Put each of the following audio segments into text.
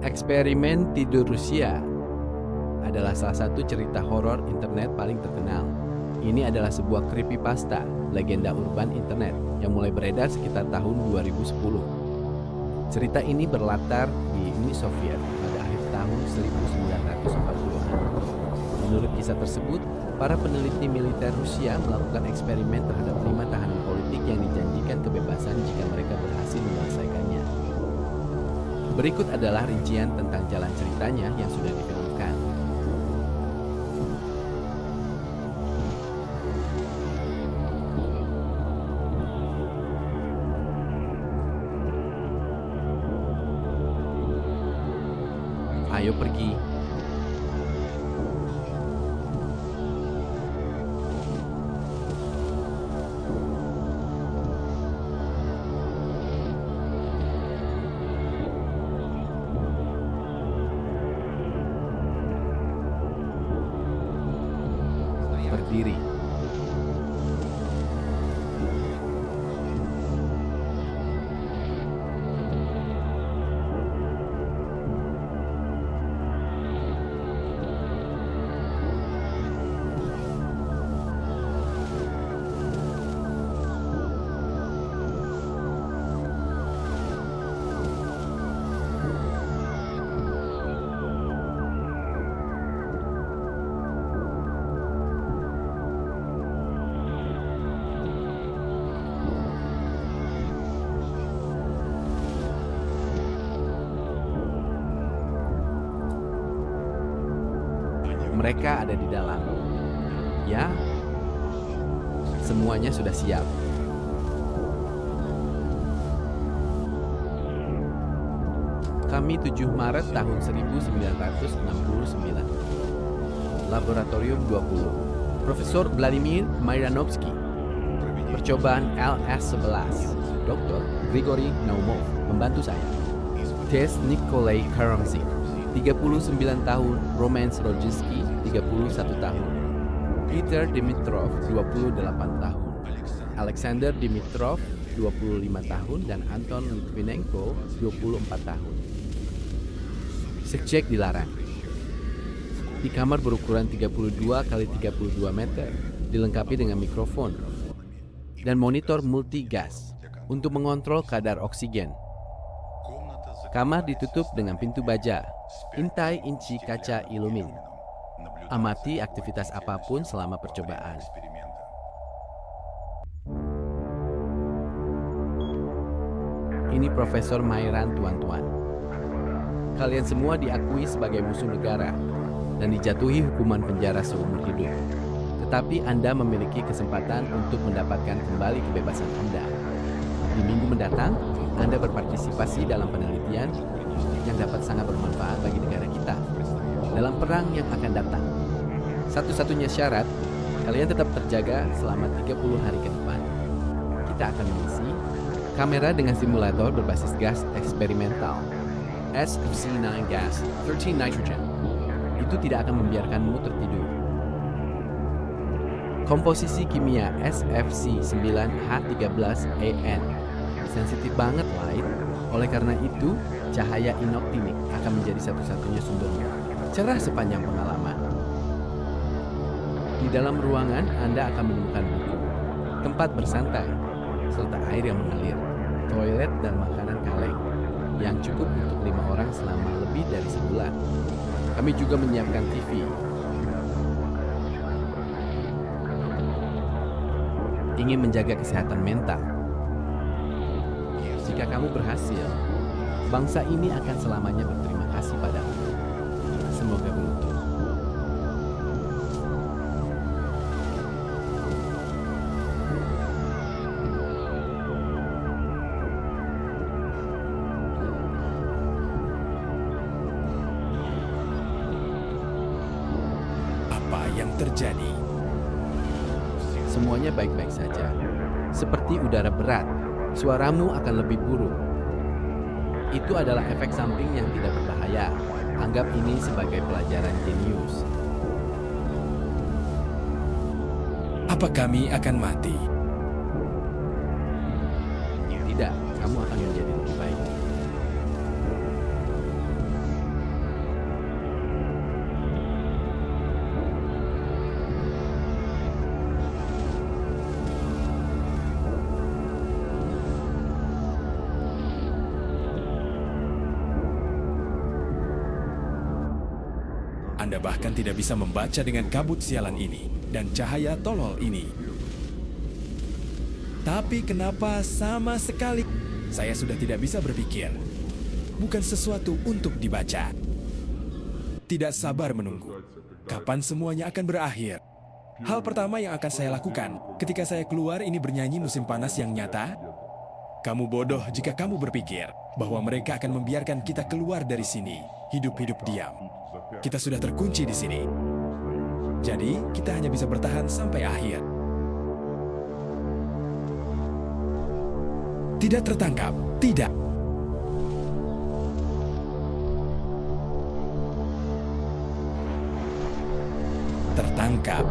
Eksperimen Tidur Rusia adalah salah satu cerita horor internet paling terkenal. Ini adalah sebuah creepypasta, legenda urban internet yang mulai beredar sekitar tahun 2010. Cerita ini berlatar di Uni Soviet pada akhir tahun 1940-an. Menurut kisah tersebut, para peneliti militer Rusia melakukan eksperimen terhadap 5 tahanan politik yang dijanjikan kebebasan jika mereka berhasil menyelesaikannya. Berikut adalah rincian tentang jalan ceritanya yang sudah difilmkan. Ayo pergi. Berdiri. Mereka ada di dalam. Ya, semuanya sudah siap. Kami 7 Maret tahun 1969. Laboratorium 20. Profesor Vladimir Myranovsky. Percobaan LS-11. Dr. Grigory Naumov membantu saya. Tes Nikolai Karamzin. 39 tahun, Roman Roginski, 31 tahun, Peter Dimitrov, 28 tahun, Alexander Dimitrov, 25 tahun, dan Anton Litvinenko, 24 tahun. Subjek dilarang. Di kamar berukuran 32 x 32 meter, dilengkapi dengan mikrofon dan monitor multigas untuk mengontrol kadar oksigen. Kamar ditutup dengan pintu baja, intai inci kaca ilumin. Amati aktivitas apapun selama percobaan. Ini Profesor Myran, tuan-tuan. Kalian semua diakui sebagai musuh negara dan dijatuhi hukuman penjara seumur hidup. Tetapi Anda memiliki kesempatan untuk mendapatkan kembali kebebasan Anda. Di minggu mendatang, Anda berpartisipasi dalam penelitian yang dapat sangat bermanfaat bagi negara kita dalam perang yang akan datang. Satu-satunya syarat, kalian tetap terjaga selama 30 hari ke depan. Kita akan mengisi kamera dengan simulator berbasis gas eksperimental SFC9 gas, 13 nitrogen. Itu tidak akan membiarkanmu tertidur. Komposisi kimia SFC9H13AN sensitif banget light. Oleh karena itu, cahaya inoktinik akan menjadi satu-satunya sumbernya. Cerah sepanjang pengalaman. Di dalam ruangan, Anda akan menemukan buku, tempat bersantai, serta air yang mengalir, toilet dan makanan kaleng yang cukup untuk 5 orang selama lebih dari sebulan. Kami juga menyiapkan TV. Ingin menjaga kesehatan mental. Jika kamu berhasil, bangsa ini akan selamanya berterima kasih padamu. Semoga beruntung. Apa yang terjadi? Semuanya baik-baik saja. Seperti udara berat, suaramu akan lebih buruk. Itu adalah efek samping yang tidak berbahaya. Anggap ini sebagai pelajaran jenius. Apa kami akan mati? Tidak, kamu akan menjadi lebih baik. Anda bahkan tidak bisa membaca dengan kabut sialan ini dan cahaya tolol ini. Tapi kenapa sama sekali saya sudah tidak bisa berpikir? Bukan sesuatu untuk dibaca. Tidak sabar menunggu. Kapan semuanya akan berakhir? Hal pertama yang akan saya lakukan ketika saya keluar ini bernyanyi musim panas yang nyata. Kamu bodoh jika kamu berpikir bahwa mereka akan membiarkan kita keluar dari sini, hidup-hidup diam. Kita sudah terkunci di sini. Jadi, kita hanya bisa bertahan sampai akhir. Tidak tertangkap, tidak. Tertangkap.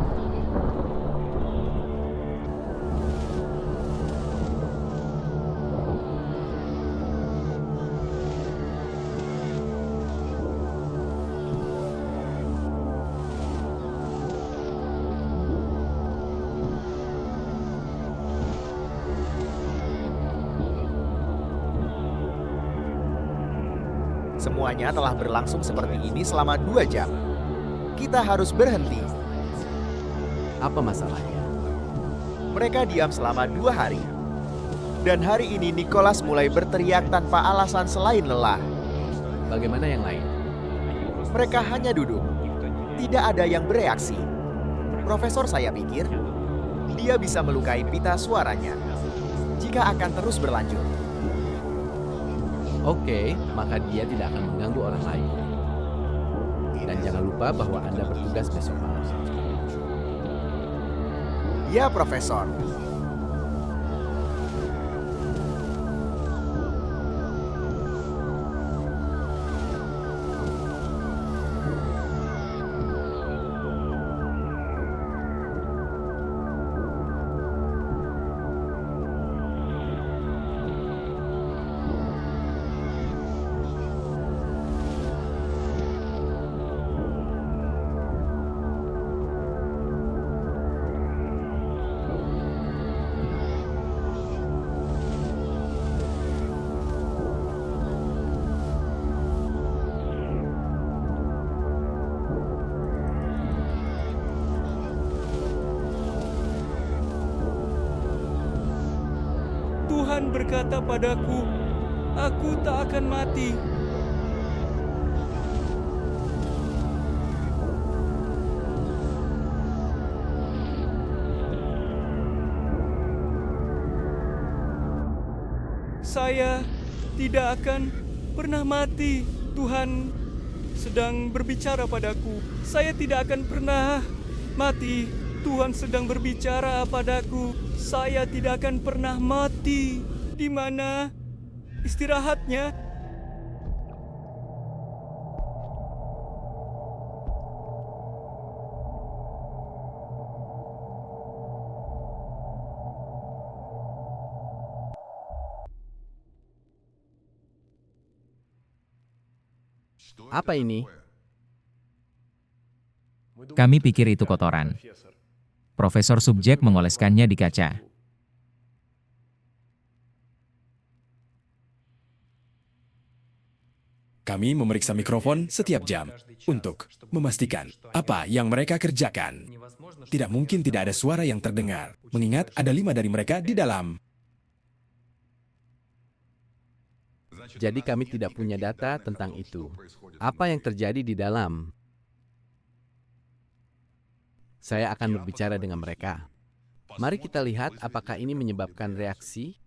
Semuanya telah berlangsung seperti ini selama 2 jam. Kita harus berhenti. Apa masalahnya? Mereka diam selama 2 hari. Dan hari ini Nicholas mulai berteriak tanpa alasan selain lelah. Bagaimana yang lain? Mereka hanya duduk. Tidak ada yang bereaksi. Profesor saya pikir, dia bisa melukai pita suaranya jika akan terus berlanjut. Oke, maka dia tidak akan mengganggu orang lain. Dan jangan lupa bahwa Anda bertugas besok malam. Ya, Profesor. Tuhan berkata padaku, aku tak akan mati. Saya tidak akan pernah mati. Tuhan sedang berbicara padaku. Saya tidak akan pernah mati. Tuhan sedang berbicara padaku. Saya tidak akan pernah mati. Di mana istirahatnya? Apa ini? Kami pikir itu kotoran. Profesor subjek mengoleskannya di kaca. Kami memeriksa mikrofon setiap jam untuk memastikan apa yang mereka kerjakan. Tidak mungkin tidak ada suara yang terdengar, mengingat ada 5 dari mereka di dalam. Jadi kami tidak punya data tentang itu. Apa yang terjadi di dalam? Saya akan berbicara dengan mereka. Mari kita lihat apakah ini menyebabkan reaksi.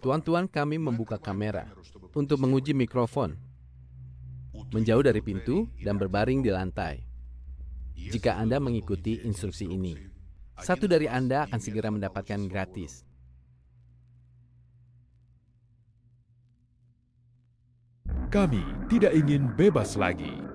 Tuan-tuan, kami membuka kamera untuk menguji mikrofon, menjauh dari pintu dan berbaring di lantai. Jika Anda mengikuti instruksi ini, satu dari Anda akan segera mendapatkan gratis. Kami tidak ingin bebas lagi.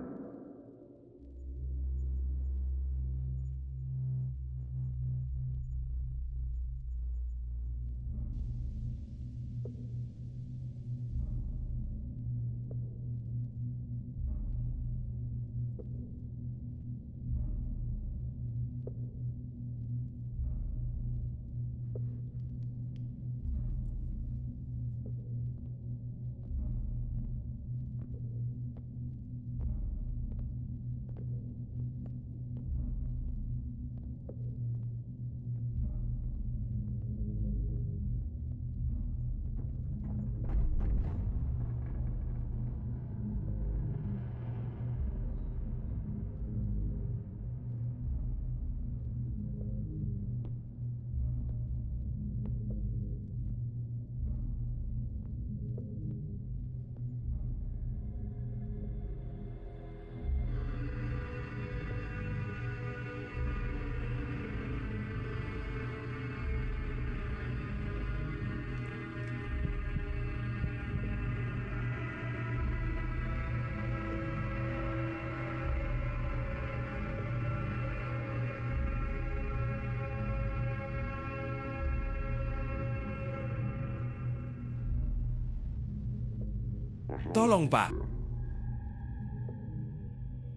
Tolong, Pak.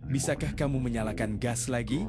Bisakah kamu menyalakan gas lagi?